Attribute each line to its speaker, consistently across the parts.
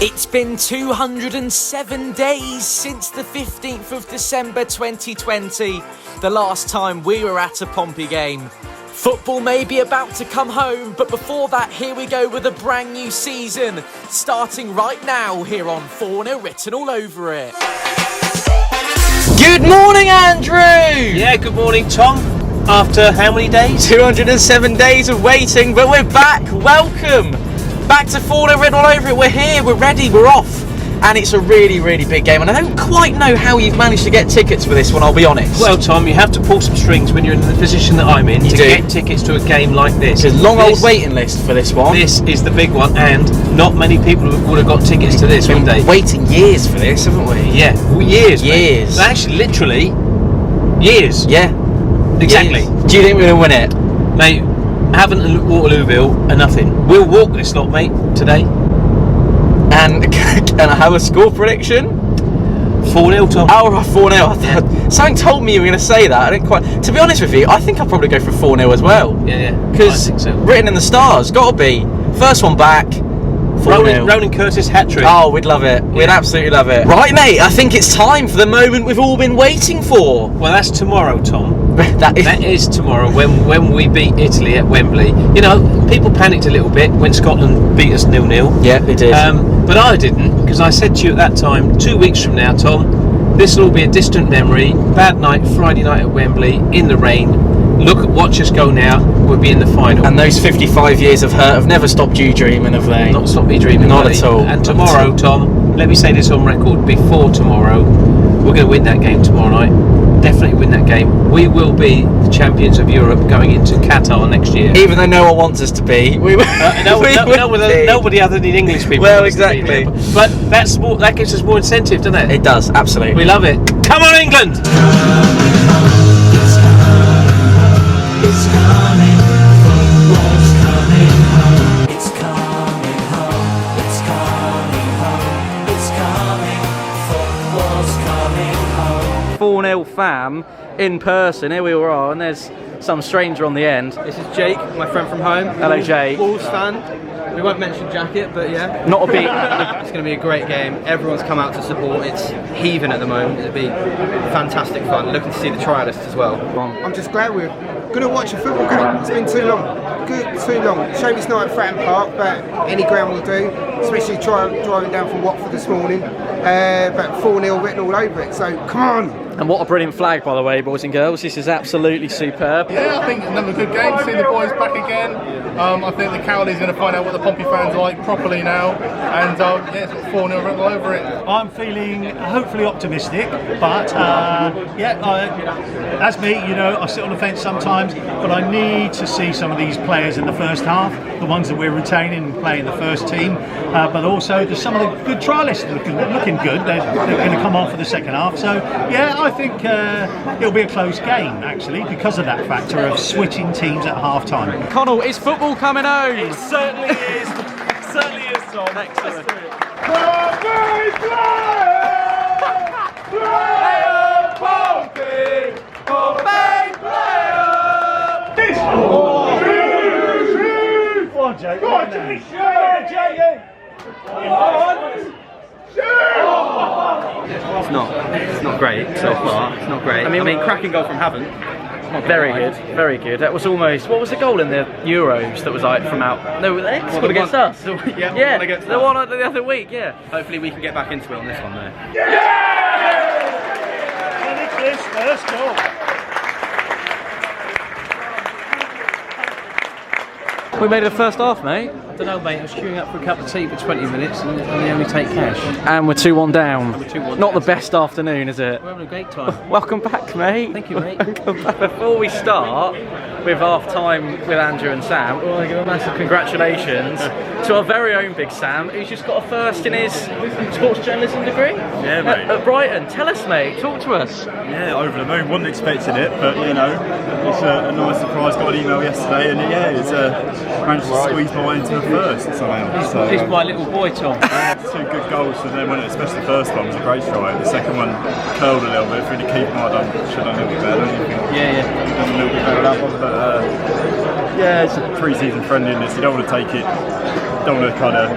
Speaker 1: It's been 207 days since the 15th of December 2020, the last time we were at a Pompey game. Football may be about to come home, but before that, here we go with a brand new season, starting right now here on Fournilwritten all over it. Good morning, Andrew!
Speaker 2: Yeah, good morning, Tom. After how many days?
Speaker 1: 207 days of waiting, but we're back. Welcome back to Fournilwritten all over it. We're here, we're ready, we're off. And it's a really, really big game. And I don't quite know how you've managed to get tickets for this one, I'll be honest.
Speaker 2: Well, Tom, you have to pull some strings when you're in the position that I'm in to get tickets to a game like this.
Speaker 1: There's a long old waiting list for this one.
Speaker 2: This is the big one, and not many people would have got tickets to this, would they?
Speaker 1: Waiting years for this, haven't we?
Speaker 2: Yeah, years.
Speaker 1: Years.
Speaker 2: Actually, literally, years.
Speaker 1: Yeah.
Speaker 2: Exactly.
Speaker 1: Years. Do you think we're going to win it?
Speaker 2: Mate, HAVANT and Waterlooville are nothing. We'll walk this lot, mate, today.
Speaker 1: And can I have a score prediction?
Speaker 2: 4-0, Tom.
Speaker 1: Oh, 4-0.
Speaker 2: Yeah.
Speaker 1: Something told me you were going to say that. I didn't quite. To be honest with you, I think I'll probably go for 4-0 as well.
Speaker 2: Yeah.
Speaker 1: Because written in the stars, got to be. First one back. 4-0.
Speaker 2: Ronan Curtis hat-trick.
Speaker 1: Oh, we'd love it. We'd absolutely love it. Right, mate, I think it's time for the moment we've all been waiting for.
Speaker 2: Well, that's tomorrow, Tom.
Speaker 1: That
Speaker 2: is tomorrow when we beat Italy at Wembley. You know, people panicked a little bit when Scotland beat us 0-0.
Speaker 1: Yeah, they did.
Speaker 2: But I didn't, because I said to you at that time, 2 weeks from now, Tom, this will all be a distant memory. Bad night, Friday night at Wembley, in the rain. Watch us go now. We'll be in the final.
Speaker 1: And those 55 years of hurt have never stopped you dreaming, have they?
Speaker 2: Not stopped me dreaming.
Speaker 1: Not
Speaker 2: buddy.
Speaker 1: at all.
Speaker 2: And tomorrow, Tom, let me say this on record, before tomorrow, we're going to win that game tomorrow night. Definitely win that game. We will be the champions of Europe going into Qatar next year.
Speaker 1: Even though no one wants us to be.
Speaker 2: Nobody other than English people.
Speaker 1: Well, exactly.
Speaker 2: But that gives us more incentive, doesn't it?
Speaker 1: It does, absolutely.
Speaker 2: We love it. Come on, England!
Speaker 3: It's coming, football's coming home. It's coming home, it's coming home, it's coming, football's coming home.
Speaker 1: 4-0 fam in person, here we all are, and there's some stranger on the end.
Speaker 4: This is Jake, my friend from home.
Speaker 1: Hello, Jake.
Speaker 4: Wolves fan. We won't mention jacket, but yeah.
Speaker 1: Not a beat.
Speaker 4: It's going to be a great game. Everyone's come out to support. It's heaving at the moment. It'll be fantastic fun. Looking to see the trialists as well.
Speaker 5: I'm just glad we're going to watch a football game. It's been too long. Too long. Shame it's not at Fratton Park, but any ground will do. Especially driving down from Watford this morning. But 4-0 written all over it. So come on.
Speaker 1: And what a brilliant flag, by the way, boys and girls. This is absolutely superb.
Speaker 6: Yeah, I think another good game. Seeing the boys back again. I think the Cowley's going to find out what the Pompey fans are like properly now. And yeah, it's 4-0 written all over it.
Speaker 7: I'm feeling hopefully optimistic, but as me, you know, I sit on the fence sometimes, but I need to see some of these players in the first half, the ones that we're retaining and playing the first team, but also there's some of the good trialists looking good. They're going to come on for the second half. So yeah, I think it'll be a close game actually because of that factor of switching teams at half time.
Speaker 1: Connell, is football coming home?
Speaker 8: It certainly is. It certainly is, Tom.
Speaker 1: Excellent.
Speaker 4: It's not great so far. It's not great. I mean cracking goal from HAVANT.
Speaker 1: Very good, very good. That was almost, what was the goal in the Euros that was like from out? No, they scored against us.
Speaker 4: Yeah, against
Speaker 1: the one the other week, yeah.
Speaker 4: Hopefully we can get back into it on this one though.
Speaker 7: Nicholas, first goal.
Speaker 1: We made it the first half, mate.
Speaker 2: I don't know, mate. I was queuing up for a cup of tea for 20 minutes and they only take cash.
Speaker 1: And we're 2-1 down.
Speaker 2: We're 2-1
Speaker 1: Not
Speaker 2: down.
Speaker 1: the best afternoon, is it?
Speaker 2: We're having a great time.
Speaker 1: Welcome back, mate.
Speaker 2: Thank you, mate.
Speaker 1: Welcome back. Before we start with half time with Andrew and Sam, we want to give a massive congratulations to our very own Big Sam, who's just got a first in his sports journalism degree.
Speaker 8: Yeah, mate.
Speaker 1: At Brighton. Tell us, mate. Talk to us.
Speaker 8: Yeah, over the moon. Wasn't expecting it, but you know, it's a nice surprise. Got an email yesterday, and yeah, it's managed to squeeze my way into the first somehow. So,
Speaker 2: He's my little boy, Tom.
Speaker 8: 2 good goals from them, especially the first one was a great try. The second one curled a little bit. Through the keeper, should have done a little bit better. Don't you think?
Speaker 2: Yeah.
Speaker 8: Done a little bit better that one, but yeah, it's a pre-season friendliness. You don't want to take it. Don't want to kind of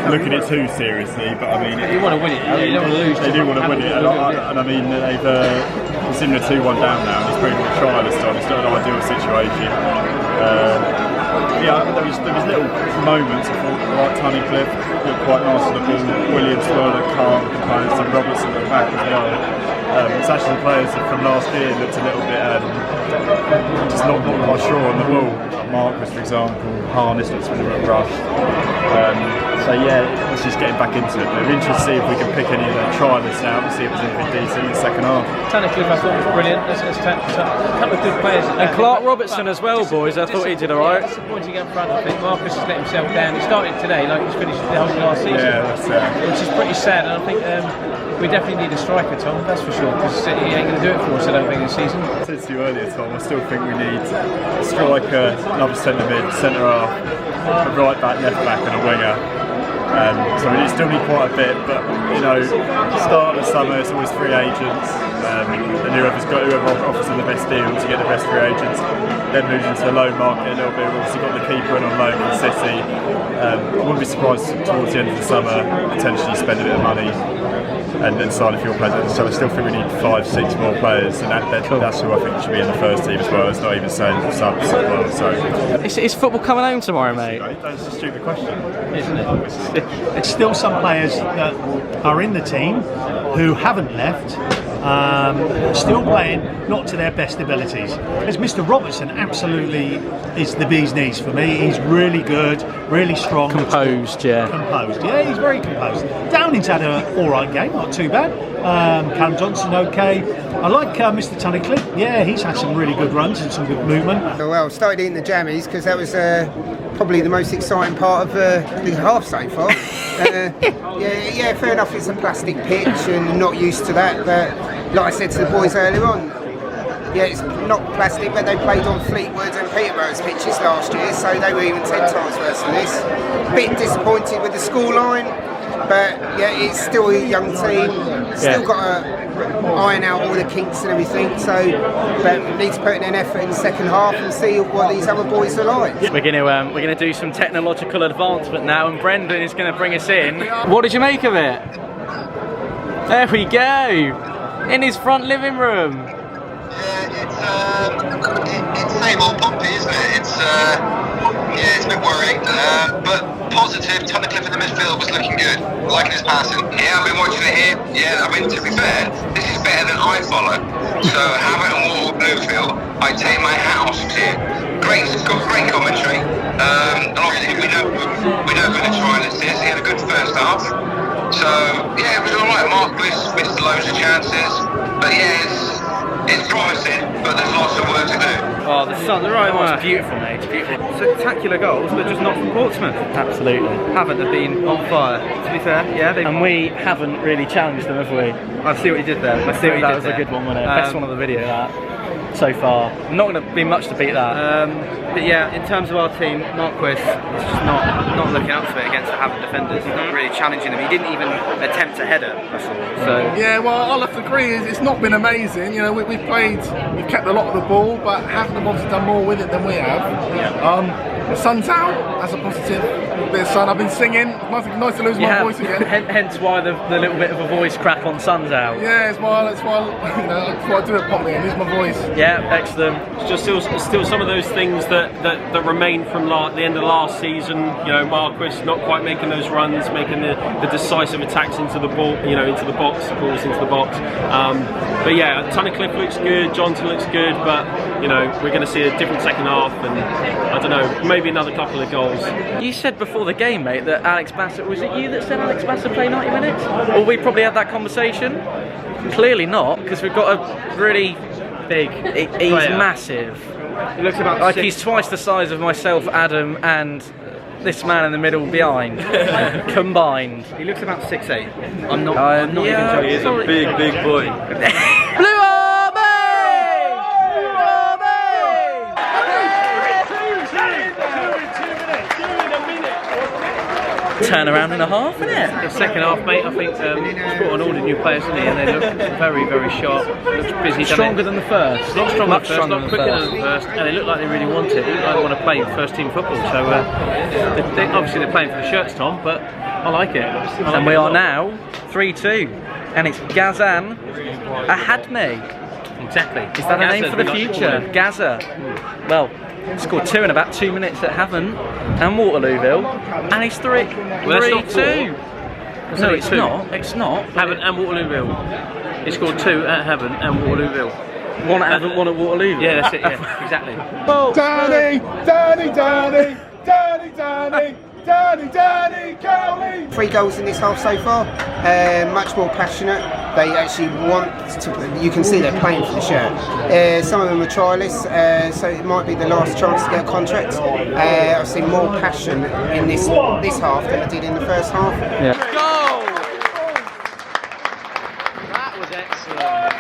Speaker 8: looking at it too seriously, but I mean,
Speaker 2: You want to win it. You don't want to lose.
Speaker 8: they do want to win it, and I mean they've considering a 2-1 down now, and he's putting the trialist on. It's not an ideal situation. Yeah, there was little moments. I thought like Tunnicliffe looked quite nice on the ball. Williams were calm components, and Robertson at the back as well. It's actually the players from last year looked a little bit just not quite sure on the ball. Like Marcus, for example, Harness looks a little bit rushed. So yeah, it's just getting back into it. But we're interested to see if we can pick any of the trialists out and see if there's anything decent in the second half.
Speaker 2: Tunnicliffe, I thought was brilliant. There's a couple of good players.
Speaker 1: And Clark Robertson as well, boys. I thought he did alright.
Speaker 2: Disappointing up front, I think. Marcus has let himself down. He started today like he's finished the whole last season.
Speaker 8: Yeah, that's
Speaker 2: which is pretty sad. And I think we definitely need a striker, Tom. That's for sure. Because City ain't going to do it for us, I don't think, this season.
Speaker 8: I said to you earlier, Tom, I still think we need a striker, another centre mid, centre half, a right back, left back, and a winger. So we still need quite a bit, but you know, start of the summer it's always free agents, and whoever offers them the best deal to get the best free agents, then moves into the loan market a little bit. We've obviously got the keeper in on loan from City. I wouldn't be surprised towards the end of the summer potentially spend a bit of money and sign a few more players. So I still think we need 5-6 more players, and that's who I think should be in the first team as well. It's not even saying subs as well. So
Speaker 1: Is football coming home tomorrow, mate?
Speaker 8: that's a stupid question,
Speaker 2: Isn't it?
Speaker 7: It's still some players that are in the team who haven't left, still playing not to their best abilities. As Mr. Robertson absolutely is the bee's knees for me. He's really good, really strong.
Speaker 1: Composed, yeah.
Speaker 7: Composed, yeah, he's very composed. Downing's had an alright game, not too bad. Callum Johnson, okay. I like Mr. Tunnicliffe, yeah, he's had some really good runs and some good movement.
Speaker 5: Well, started eating the jammies because that was probably the most exciting part of the half so far. Yeah, fair enough, it's a plastic pitch and not used to that, but like I said to the boys earlier on, yeah, it's not plastic, but they played on Fleetwood and Peterborough's pitches last year, so they were even 10 times worse than this. Bit disappointed with the scoreline, but yeah, it's still a young team, still got to iron out all the kinks and everything, so but we need to put in an effort in the second half and see what these other boys are like.
Speaker 1: We're gonna do some technological advancement now, and Brendan is going to bring us in. What did you make of it? There we go, in his front living room.
Speaker 9: It's same old Pompey, isn't it? It's a bit worrying, but positive. Tunnicliffe in the midfield was looking good, liking his passing. Yeah, I've been watching it here. Yeah, I mean, to be fair, this is better than I follow. So HAVANT and WATERLOOVILLE, I take my hat off to. Great commentary. And obviously we know who the trialist is. He had a good first half. So yeah, it was alright. Marcus missed loads of chances, but yeah, it's promising, but there's lots of work to do.
Speaker 1: Oh, the sun, the right one's beautiful, mate. It's beautiful. Spectacular goals, but just not from Portsmouth. Absolutely. HAVANT have been on fire, to be fair. Yeah, and we haven't really challenged them, have we? I see what you did there. That was a good one, wasn't it? Best one of the video, that. So far. Not going to be much to beat that. But yeah, in terms of our team, Marquis is just not looking up to it against the HAVANT defenders. He's not really challenging them. He didn't even attempt a header, I saw. So
Speaker 6: yeah, well, I'll have to agree. It's not been amazing. You know, we've kept a lot of the ball, but HAVANT have obviously done more with it than we have. The sun's out. That's a positive bit of sun. I've been singing. Nice to lose my voice again.
Speaker 1: Hence why the little bit of a voice crack on sun's out.
Speaker 6: Yeah, that's why that's why I do it properly and lose my voice.
Speaker 1: Yeah, excellent.
Speaker 10: It's just still some of those things that remain from the end of last season. You know, Marquis not quite making those runs, making the decisive attacks into the ball, into the box, balls into the box. But yeah, Tunnicliffe looks good, Johnson looks good, but we're going to see a different second half, and I don't know, maybe another couple of goals.
Speaker 1: You said before the game, mate, that Alex Bassett, was it you that said Alex Bassett play 90 minutes? Or we probably had that conversation? Clearly not, because we've got a really big, he's massive.
Speaker 4: He looks about
Speaker 1: like he's twice the size of myself, Adam, and this man in the middle behind combined.
Speaker 4: He looks about 6'8". I'm not even joking.
Speaker 10: He's a big boy.
Speaker 1: Blue Army! Turn around in a half, isn't it?
Speaker 2: The second half, mate, I think he's brought on all the new players, hasn't he? And they look very, very sharp. Looks busy.
Speaker 1: Stronger than the first.
Speaker 2: Not stronger
Speaker 1: Much
Speaker 2: than the first,
Speaker 1: stronger
Speaker 2: not
Speaker 1: than
Speaker 2: quicker
Speaker 1: the
Speaker 2: than the first. And they look like they really want it. They look like they want to play first team football. So obviously they're playing for the shirts, Tom, but
Speaker 4: I like it.
Speaker 1: And we are now 3-2. And it's Gazan Ahadme.
Speaker 4: Exactly.
Speaker 1: Is that a name for the future? Gaza. Well, scored 2 in about 2 minutes at Havant and Waterlooville. And he's 3-2. No, it's not. It's not.
Speaker 4: Havant and Waterlooville. He scored 2 at Havant and Waterlooville.
Speaker 1: One at Havant, one at Waterlooville.
Speaker 4: Yeah, that's it. Yeah, exactly.
Speaker 1: Well,
Speaker 6: Danny, Cowley!
Speaker 5: 3 goals in this half so far. Much more passionate. They actually want to. You can see they're playing for the shirt. Some of them are trialists, so it might be the last chance to get a contract. I've seen more passion in this half than I did in the first half.
Speaker 1: Yeah. Goal! That was excellent.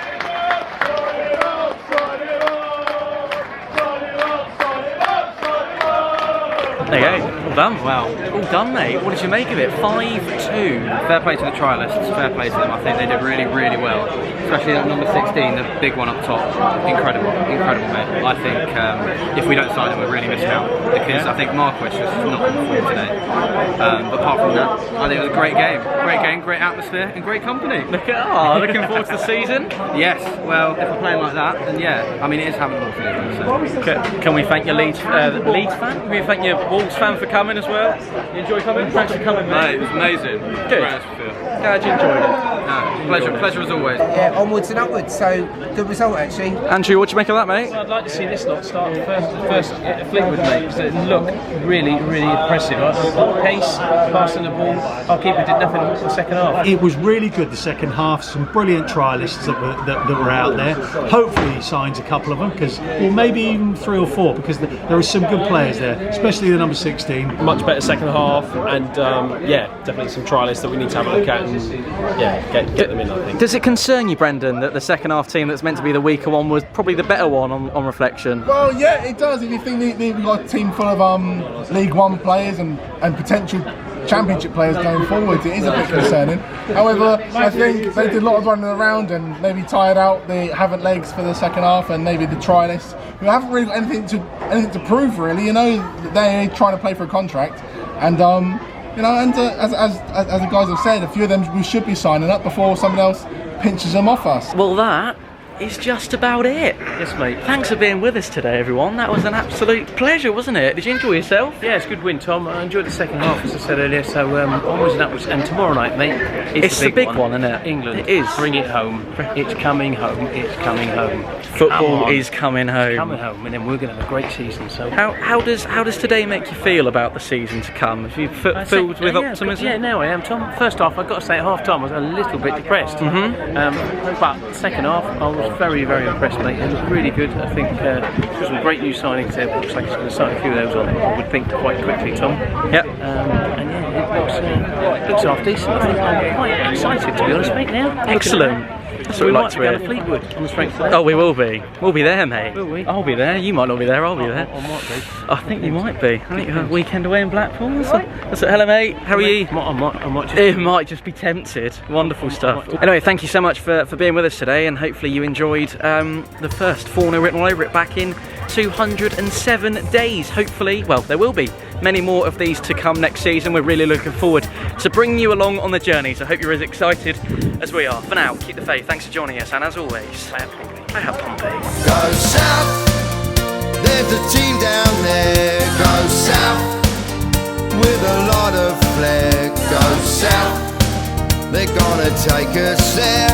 Speaker 1: There you go. All done. Wow. All done, mate. What did you make of it? 5-2.
Speaker 4: Fair play to the trialists. Fair play to them. I think they did really, really well. Especially that number 16, the big one up top. Incredible, incredible, mate. I think if we don't sign him, we're really missing out because I think Marquis was not on the form today. But apart from that, I think it was a great game, great atmosphere, and great company.
Speaker 1: Looking forward to the season.
Speaker 4: Yes. Well, if we're playing like that, then yeah. I mean, it is having more fun. So.
Speaker 1: Can we thank your Leeds fan? Can we thank your Wolves fan for coming as well? You enjoy coming? Thanks for coming, mate.
Speaker 4: It was amazing.
Speaker 1: Good. Glad you enjoyed it.
Speaker 4: Pleasure as always.
Speaker 5: Yeah, onwards and upwards. So good result actually.
Speaker 1: Andrew, what do you make of that, mate?
Speaker 2: Well, I'd like to see this lot start first Fleetwood, mate, because it looked really, really impressive. Pace, passing the ball. Our keeper did nothing in the second half.
Speaker 7: It was really good, the second half. Some brilliant trialists that were out there. Hopefully he signs a couple of them, or maybe even 3 or 4, because there are some good players there, especially the number 16.
Speaker 10: Much better second half, and yeah, definitely some trialists that we need to have a look at and get them in, I think.
Speaker 1: Does it concern you, Brendan, that the second half team that's meant to be the weaker one was probably the better one on reflection?
Speaker 6: Well, yeah, it does. If you think we've got a team full of League One players and potential Championship players going forward, it is a bit concerning. However, I think they did a lot of running around and maybe tired out the Havant legs for the second half, and maybe the trialists who haven't really got anything to prove, really. You know, they're trying to play for a contract, and you know, and as the guys have said, a few of them we should be signing up before someone else pinches them off us.
Speaker 1: Well, that is just about it.
Speaker 10: Yes, mate.
Speaker 1: Thanks for being with us today, everyone. That was an absolute pleasure, wasn't it? Did you enjoy yourself?
Speaker 2: Yeah, it's a good win, Tom. I enjoyed the second half, as I said earlier, so onwards and upwards. And tomorrow night, mate,
Speaker 1: it's the big one, isn't it?
Speaker 2: England.
Speaker 1: It is.
Speaker 2: Bring it home. It's coming home. It's coming home.
Speaker 1: Football is coming home.
Speaker 2: Coming home, and then we're going to have a great season. So
Speaker 1: how does today make you feel about the season to come? Have you filled with optimism?
Speaker 2: Yeah, now I am, Tom. First half, I've got to say, at half time, I was a little bit depressed. But second half, I was very, very impressed, mate. It looked really good. I think there's some great new signings there. Looks like it's going to sign a few of those on, I would think, quite quickly, Tom.
Speaker 1: Yep.
Speaker 2: And yeah, it looks half decent. I think I'm quite excited, to be honest, mate, now.
Speaker 1: Excellent.
Speaker 2: So we might be going to Fleetwood on the strength of that.
Speaker 1: Oh, we will be. We'll be there, mate.
Speaker 2: Will we?
Speaker 1: I'll be there. You might not be there. I'll be there.
Speaker 2: I might be.
Speaker 1: I think you might be. I think you have a weekend away in Blackpool. Hello, mate. How are you? It might just be tempted. Wonderful stuff. Anyway, thank you so much for being with us today, and hopefully you enjoyed the first Fournilwrittenalloverit back in 207 days. Hopefully, well, there will be many more of these to come next season. We're really looking forward to bringing you along on the journey, so I hope you're as excited as we are. For now, keep the faith. Thanks for joining us, and as always, I have Pompey.
Speaker 11: Go south, there's a team down there. Go south, with a lot of flair. Go south, they're gonna take us there.